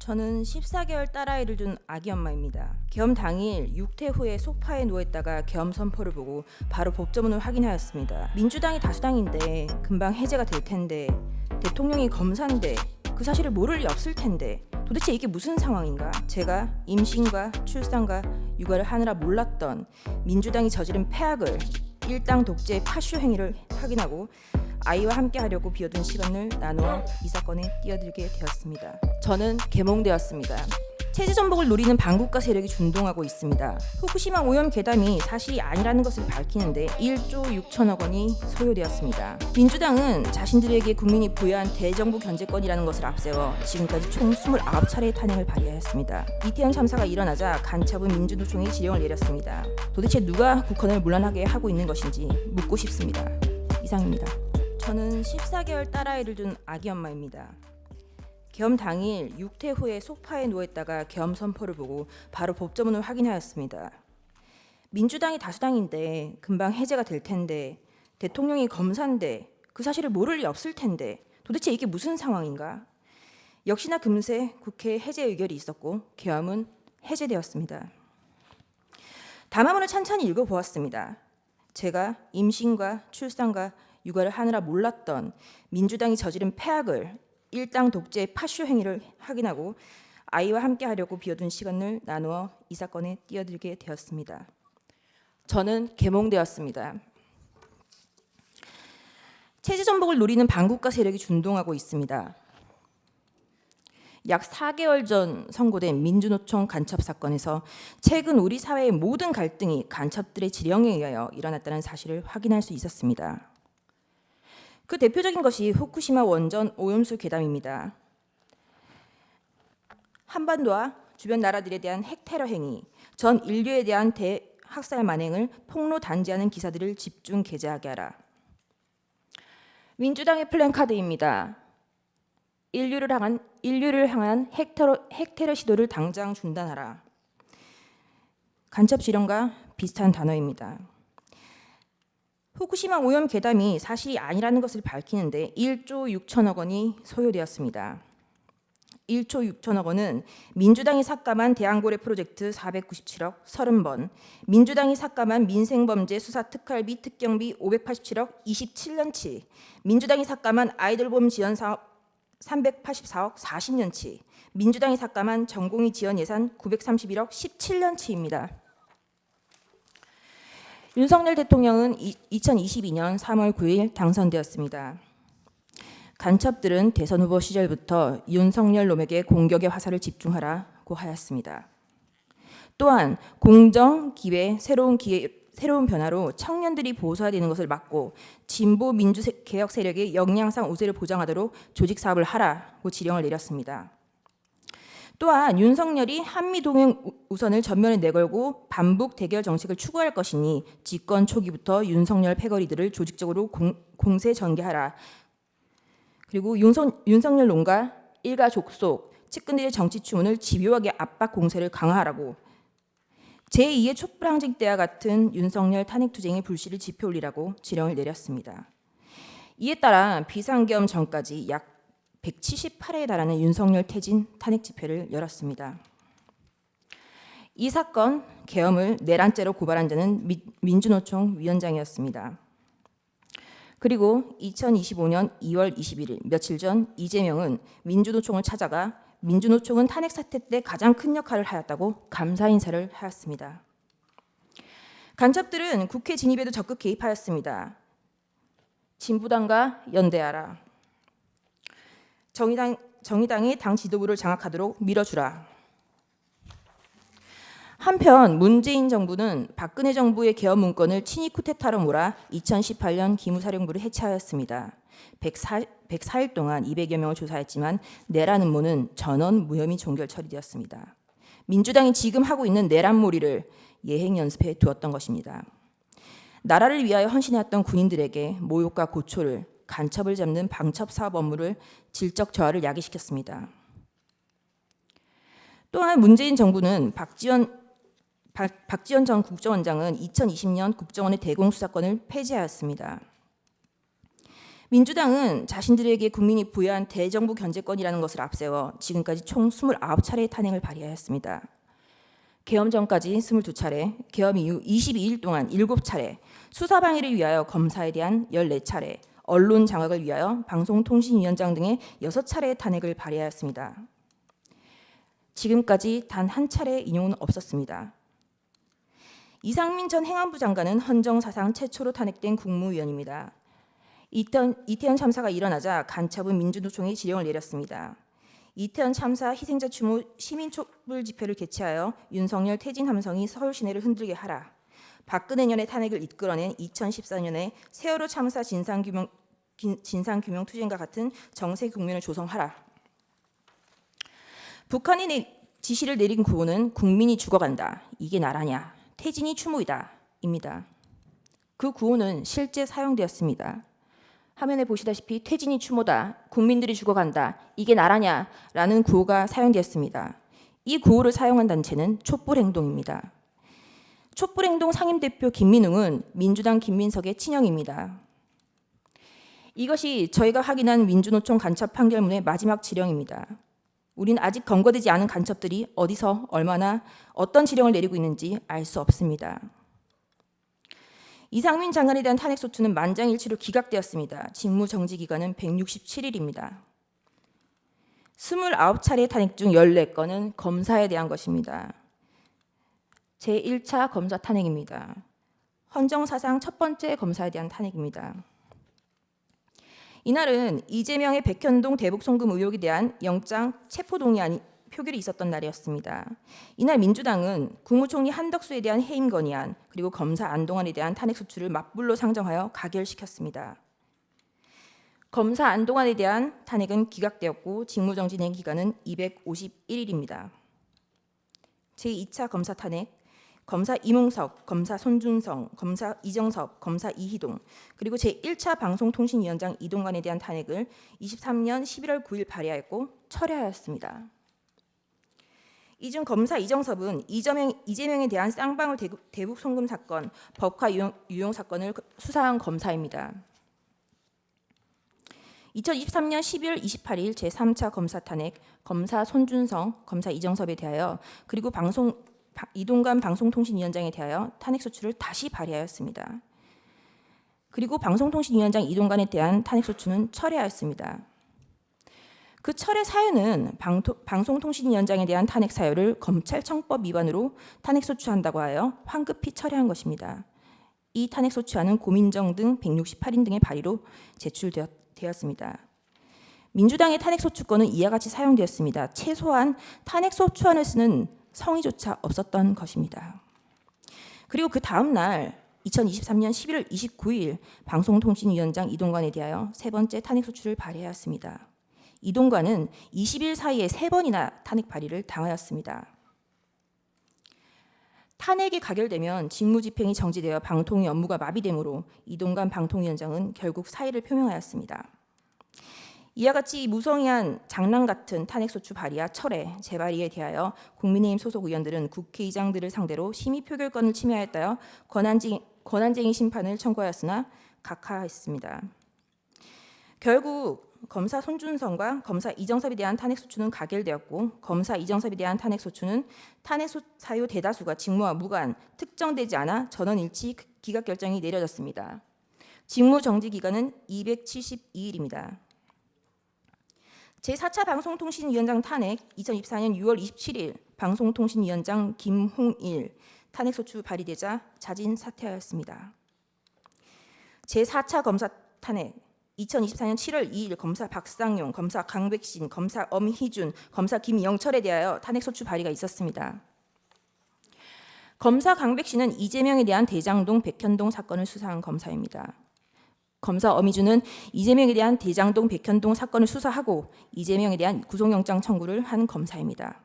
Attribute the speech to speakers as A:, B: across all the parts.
A: 저는 14개월 딸아이를 둔 아기 엄마입니다. 계엄 당일 육퇴 후에 소파에 누워있다가 계엄 선포를 보고 바로 법조문을 확인하였습니다. 민주당이 다수당인데 금방 해제가 될 텐데, 대통령이 검사인데 그 사실을 모를 리 없을 텐데, 도대체 이게 무슨 상황인가? 제가 임신과 출산과 육아를 하느라 몰랐던 민주당이 저지른 폐악을, 일당 독재의 파쇼 행위를 확인하고 아이와 함께 하려고 비워둔 시간을 나누어 이 사건에 뛰어들게 되었습니다. 저는 계몽되었습니다. 체제 전복을 노리는 반국가 세력이 준동하고 있습니다. 후쿠시마 오염 괴담이 사실이 아니라는 것을 밝히는데 1조 6천억 원이 소요되었습니다. 민주당은 자신들에게 국민이 부여한 대정부 견제권이라는 것을 앞세워 지금까지 총 29차례의 탄핵을 발의하였습니다. 이태원 참사가 일어나자 간첩은 민주노총이 지령을 내렸습니다. 도대체 누가 국헌을 문란하게 하고 있는 것인지 묻고 싶습니다. 이상입니다. 저는 14개월 딸아이를 둔 아기 엄마입니다. 계엄 당일 육퇴 후에 소파에 누워있다가 계엄 선포를 보고 바로 법조문을 확인하였습니다. 민주당이 다수당인데 금방 해제가 될 텐데, 대통령이 검사인데 그 사실을 모를 리 없을 텐데, 도대체 이게 무슨 상황인가? 역시나 금세 국회 해제 의결이 있었고 계엄은 해제되었습니다. 담화문을 찬찬히 읽어보았습니다. 제가 임신과 출산과 육아를 하느라 몰랐던 민주당이 저지른 폐악을, 일당 독재의 파쇼 행위를 확인하고 아이와 함께 하려고 비워둔 시간을 나누어 이 사건에 뛰어들게 되었습니다. 저는 계몽되었습니다. 체제 전복을 노리는 반국가 세력이 준동하고 있습니다. 약 4개월 전 선고된 민주노총 간첩 사건에서 최근 우리 사회의 모든 갈등이 간첩들의 지령에 의하여 일어났다는 사실을 확인할 수 있었습니다. 그 대표적인 것이 후쿠시마 원전 오염수 괴담입니다. 한반도와 주변 나라들에 대한 핵 테러 행위, 전 인류에 대한 대학살 만행을 폭로 단죄하는 기사들을 집중 게재하게 하라. 민주당의 플랜카드입니다. 인류를 향한 핵 테러 시도를 당장 중단하라. 간첩 지령과 비슷한 단어입니다. 후쿠시마 오염 괴담이 사실이 아니라는 것을 밝히는데 1조 6천억 원이 소요되었습니다. 1조 6천억 원은 민주당이 삭감한 대왕고래 프로젝트 497억 30번, 민주당이 삭감한 민생범죄 수사 특활비 특경비 587억 27년치, 민주당이 삭감한 아이돌봄 지원 사업 384억 40년치, 민주당이 삭감한 전공의 지원 예산 931억 17년치입니다. 윤석열 대통령은 2022년 3월 9일 당선되었습니다. 간첩들은 대선 후보 시절부터 윤석열 놈에게 공격의 화살을 집중하라고 하였습니다. 또한 공정, 기회, 새로운 변화로 청년들이 보수화되는 것을 막고 진보 민주개혁 세력의 역량상 우세를 보장하도록 조직 사업을 하라고 지령을 내렸습니다. 또한 윤석열이 한미 동행 우선을 전면에 내걸고 반북 대결 정책을 추구할 것이니 집권 초기부터 윤석열 패거리들을 조직적으로 공세 전개하라. 그리고 윤석열 논과 일가 족속, 측근들의 정치 추문을 집요하게 압박 공세를 강화하라고, 제2의 촛불항쟁 때와 같은 윤석열 탄핵 투쟁의 불씨를 지펴 올리라고 지령을 내렸습니다. 이에 따라 비상계엄 전까지 약 178회에 달하는 윤석열 퇴진 탄핵 집회를 열었습니다. 이 사건 계엄을 내란죄로 고발한 자는 민주노총 위원장이었습니다. 그리고 2025년 2월 21일 며칠 전 이재명은 민주노총을 찾아가 민주노총은 탄핵 사태 때 가장 큰 역할을 하였다고 감사 인사를 하였습니다. 간첩들은 국회 진입에도 적극 개입하였습니다. 진보당과 연대하라. 정의당이 당 지도부를 장악하도록 밀어주라. 한편 문재인 정부는 박근혜 정부의 계엄 문건을 친위 쿠데타로 몰아 2018년 기무사령부를 해체하였습니다. 104일 동안 200여 명을 조사했지만 내란 음모는 전원 무혐의 종결 처리되었습니다. 민주당이 지금 하고 있는 내란몰이를 예행 연습해 두었던 것입니다. 나라를 위하여 헌신해왔던 군인들에게 모욕과 고초를, 간첩을 잡는 방첩 사업 업무를 질적 저하를 야기시켰습니다. 또한 문재인 정부는 박지원 전 국정원장은 2020년 국정원의 대공수사권을 폐지하였습니다. 민주당은 자신들에게 국민이 부여한 대정부 견제권이라는 것을 앞세워 지금까지 총 29차례의 탄핵을 발의하였습니다. 계엄 전까지 22차례, 계엄 이후 22일 동안 7차례, 수사 방해를 위하여 검사에 대한 14차례, 언론 장악을 위하여 방송통신위원장 등의 6차례의 탄핵을 발의하였습니다. 지금까지 단 한 차례의 인용은 없었습니다. 이상민 전 행안부 장관은 헌정 사상 최초로 탄핵된 국무위원입니다. 이태원 참사가 일어나자 간첩은 민주노총에 지령을 내렸습니다. 이태원 참사 희생자 추모 시민 촛불 집회를 개최하여 윤석열 퇴진 함성이 서울 시내를 흔들게 하라. 박근혜 년의 탄핵을 이끌어낸 2014년에 세월호 참사 진상규명 투쟁과 같은 정세 국면을 조성하라. 북한이 지시를 내린 구호는 국민이 죽어간다. 이게 나라냐. 퇴진이 추모이다. 입니다. 그 구호는 실제 사용되었습니다. 화면에 보시다시피 퇴진이 추모다. 국민들이 죽어간다. 이게 나라냐. 라는 구호가 사용되었습니다. 이 구호를 사용한 단체는 촛불행동입니다. 촛불행동 상임대표 김민웅은 민주당 김민석의 친형입니다. 이것이 저희가 확인한 민주노총 간첩 판결문의 마지막 지령입니다. 우린 아직 검거되지 않은 간첩들이 어디서 얼마나 어떤 지령을 내리고 있는지 알 수 없습니다. 이상민 장관에 대한 탄핵소추는 만장일치로 기각되었습니다. 직무정지 기간은 167일입니다. 29차례 탄핵 중 14건은 검사에 대한 것입니다. 제1차 검사 탄핵입니다. 헌정사상 첫 번째 검사에 대한 탄핵입니다. 이날은 이재명의 백현동 대북 송금 의혹에 대한 영장 체포동의안 표결이 있었던 날이었습니다. 이날 민주당은 국무총리 한덕수에 대한 해임 건의안 그리고 검사 안동안에 대한 탄핵소추를 맞불로 상정하여 가결시켰습니다. 검사 안동안에 대한 탄핵은 기각되었고 직무정지 낸 기간은 251일입니다. 제2차 검사 탄핵, 검사 이몽석, 검사 손준성, 검사 이정섭, 검사 이희동, 그리고 제1차 방송통신위원장 이동관에 대한 탄핵을 23년 11월 9일 발의하였고 철회하였습니다. 이 중 검사 이정섭은 이재명에 대한 쌍방울 대북 송금 사건, 법화 유용 사건을 수사한 검사입니다. 2023년 12월 28일 제3차 검사 탄핵, 검사 손준성, 검사 이정섭에 대하여 그리고 이동관 방송통신위원장에 대하여 탄핵소추를 다시 발의하였습니다. 그리고 방송통신위원장 이동관에 대한 탄핵소추는 철회하였습니다. 그 철회 사유는 방송통신위원장에 대한 탄핵 사유를 검찰청법 위반으로 탄핵소추한다고 하여 황급히 철회한 것입니다. 이 탄핵소추안은 고민정 등 168인 등의 발의로 제출되었습니다. 민주당의 탄핵소추권은 이와 같이 사용되었습니다. 최소한 탄핵소추안을 쓰는 성의조차 없었던 것입니다. 그리고 그 다음 날 2023년 11월 29일 방송통신위원장 이동관에 대하여 세 번째 탄핵소추를 발의하였습니다. 이동관은 20일 사이에 3번이나 탄핵 발의를 당하였습니다. 탄핵이 가결되면 직무집행이 정지되어 방통위 업무가 마비되므로 이동관 방통위원장은 결국 사의를 표명하였습니다. 이와 같이 무성의한 장난 같은 탄핵소추 발의와 철회, 재발의에 대하여 국민의힘 소속 의원들은 국회의장들을 상대로 심의 표결권을 침해하였다며 권한쟁의 심판을 청구하였으나 각하했습니다. 결국 검사 손준성과 검사 이정섭에 대한 탄핵소추는 가결되었고 검사 이정섭에 대한 탄핵소추는 탄핵 사유 대다수가 직무와 무관, 특정되지 않아 전원일치 기각 결정이 내려졌습니다. 직무정지 기간은 272일입니다. 제4차 방송통신위원장 탄핵 2024년 6월 27일 방송통신위원장 김홍일 탄핵소추 발의되자 자진 사퇴하였습니다. 제4차 검사 탄핵 2024년 7월 2일 검사 박상용, 검사 강백신, 검사 엄희준, 검사 김영철에 대하여 탄핵소추 발의가 있었습니다. 검사 강백신은 이재명에 대한 대장동, 백현동 사건을 수사한 검사입니다. 검사 엄희준은 이재명에 대한 대장동, 백현동 사건을 수사하고 이재명에 대한 구속영장 청구를 한 검사입니다.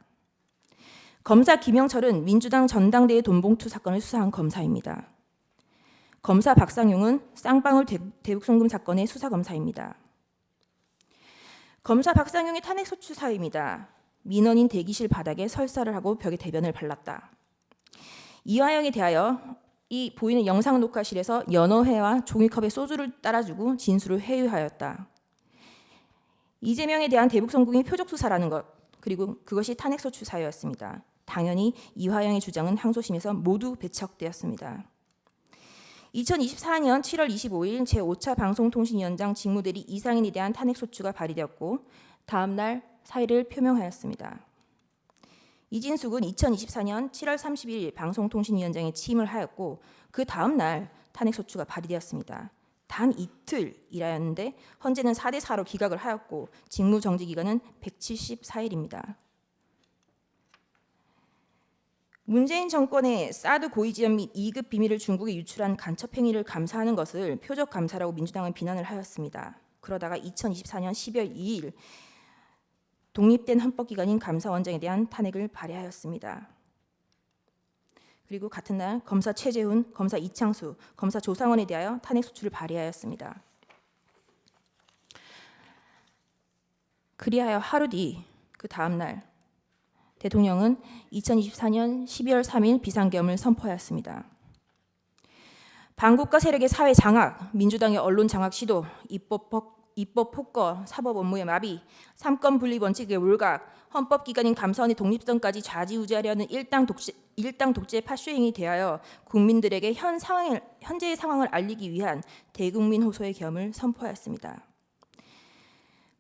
A: 검사 김영철은 민주당 전당대회 돈봉투 사건을 수사한 검사입니다. 검사 박상용은 쌍방울 대북송금 사건의 수사검사입니다. 검사 박상용의 탄핵소추 사유입니다. 민원인 대기실 바닥에 설사를 하고 벽에 대변을 발랐다. 이화영에 대하여 이 보이는 영상 녹화실에서 연어회와 종이컵에 소주를 따라주고 진술을 회유하였다. 이재명에 대한 대북 성공이 표적 수사라는 것, 그리고 그것이 탄핵소추 사유였습니다. 당연히 이화영의 주장은 항소심에서 모두 배척되었습니다. 2024년 7월 25일 제5차 방송통신위원장 직무대리 이상인에 대한 탄핵소추가 발의되었고 다음 날 사의를 표명하였습니다. 이진숙은 2024년 7월 30일 방송통신위원장에 취임을 하였고 그 다음 날 탄핵소추가 발의되었습니다. 단 이틀 일하였는데 헌재는 4대4로 기각을 하였고 직무정지 기간은 174일입니다. 문재인 정권의 사드 고의 지연 및 2급 비밀을 중국에 유출한 간첩 행위를 감사하는 것을 표적 감사라고 민주당은 비난을 하였습니다. 그러다가 2024년 12월 2일 독립된 헌법기관인 감사원장에 대한 탄핵을 발의하였습니다. 그리고 같은 날 검사 최재훈, 검사 이창수, 검사 조상원에 대하여 탄핵 소추를 발의하였습니다. 그리하여 하루 뒤 그 다음 날 대통령은 2024년 12월 3일 비상계엄을 선포하였습니다. 반국가 세력의 사회 장악, 민주당의 언론 장악 시도, 입법 폭거, 사법 업무의 마비, 삼권 분립 원칙의 몰각, 헌법기관인 감사원의 독립성까지 좌지우지하려는 일당 독재 파쇼행이 대하여 국민들에게 현재의 상황을 알리기 위한 대국민 호소의 계엄을 선포하였습니다.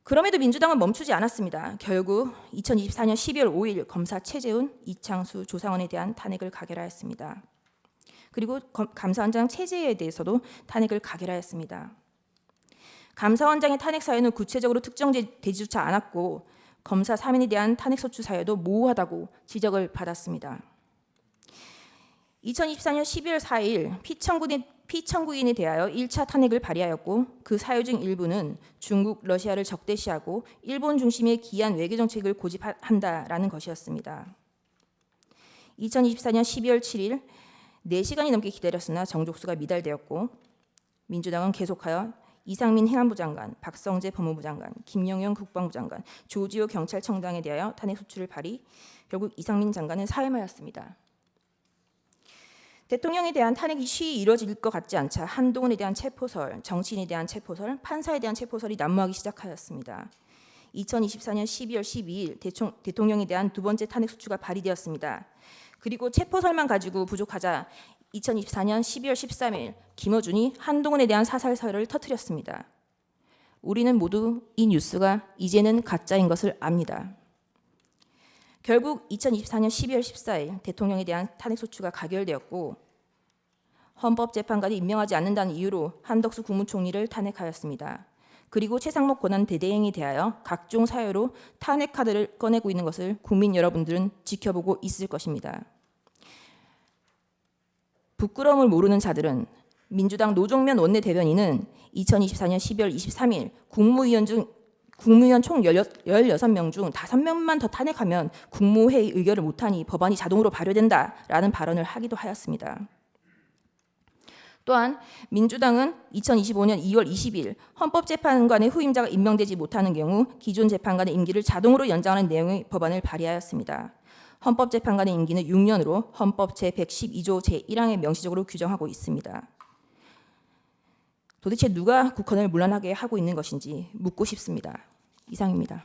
A: 그럼에도 민주당은 멈추지 않았습니다. 결국 2024년 12월 5일 검사 최재훈, 이창수, 조상원에 대한 탄핵을 가결하였습니다. 그리고 감사원장 체제에 대해서도 탄핵을 가결하였습니다. 감사원장의 탄핵 사유는 구체적으로 특정되지조차 않았고 검사 3인에 대한 탄핵소추 사유도 모호하다고 지적을 받았습니다. 2024년 12월 4일 피청구인에 대하여 1차 탄핵을 발의하였고 그 사유 중 일부는 중국, 러시아를 적대시하고 일본 중심의 기이한 외교정책을 고집한다라는 것이었습니다. 2024년 12월 7일 4시간이 넘게 기다렸으나 정족수가 미달되었고 민주당은 계속하여 이상민 행안부 장관, 박성재 법무부 장관, 김영현 국방부 장관, 조지호 경찰청장에 대하여 탄핵 소추를 발의, 결국 이상민 장관은 사임하였습니다. 대통령에 대한 탄핵이 쉬이 이루어질 것 같지 않자 한동훈에 대한 체포설, 정치인에 대한 체포설, 판사에 대한 체포설이 난무하기 시작하였습니다. 2024년 12월 12일 대통령에 대한 두 번째 탄핵 소추가 발의되었습니다. 그리고 체포설만 가지고 부족하자 2024년 12월 13일 김어준이 한동훈에 대한 사살설을 터뜨렸습니다. 우리는 모두 이 뉴스가 이제는 가짜인 것을 압니다. 결국 2024년 12월 14일 대통령에 대한 탄핵소추가 가결되었고 헌법재판관이 임명하지 않는다는 이유로 한덕수 국무총리를 탄핵하였습니다. 그리고 최상목 권한대대행에 대하여 각종 사유로 탄핵 카드를 꺼내고 있는 것을 국민 여러분들은 지켜보고 있을 것입니다. 부끄러움을 모르는 자들은 민주당 노종면 원내대변인은 2024년 12월 23일 국무위원 총 16명 중 5명만 더 탄핵하면 국무회의 의결을 못하니 법안이 자동으로 발효된다라는 발언을 하기도 하였습니다. 또한 민주당은 2025년 2월 20일 헌법재판관의 후임자가 임명되지 못하는 경우 기존 재판관의 임기를 자동으로 연장하는 내용의 법안을 발의하였습니다. 헌법재판관의 임기는 6년으로 헌법 제112조 제1항에 명시적으로 규정하고 있습니다. 도대체 누가 국헌을 문란하게 하고 있는 것인지 묻고 싶습니다. 이상입니다.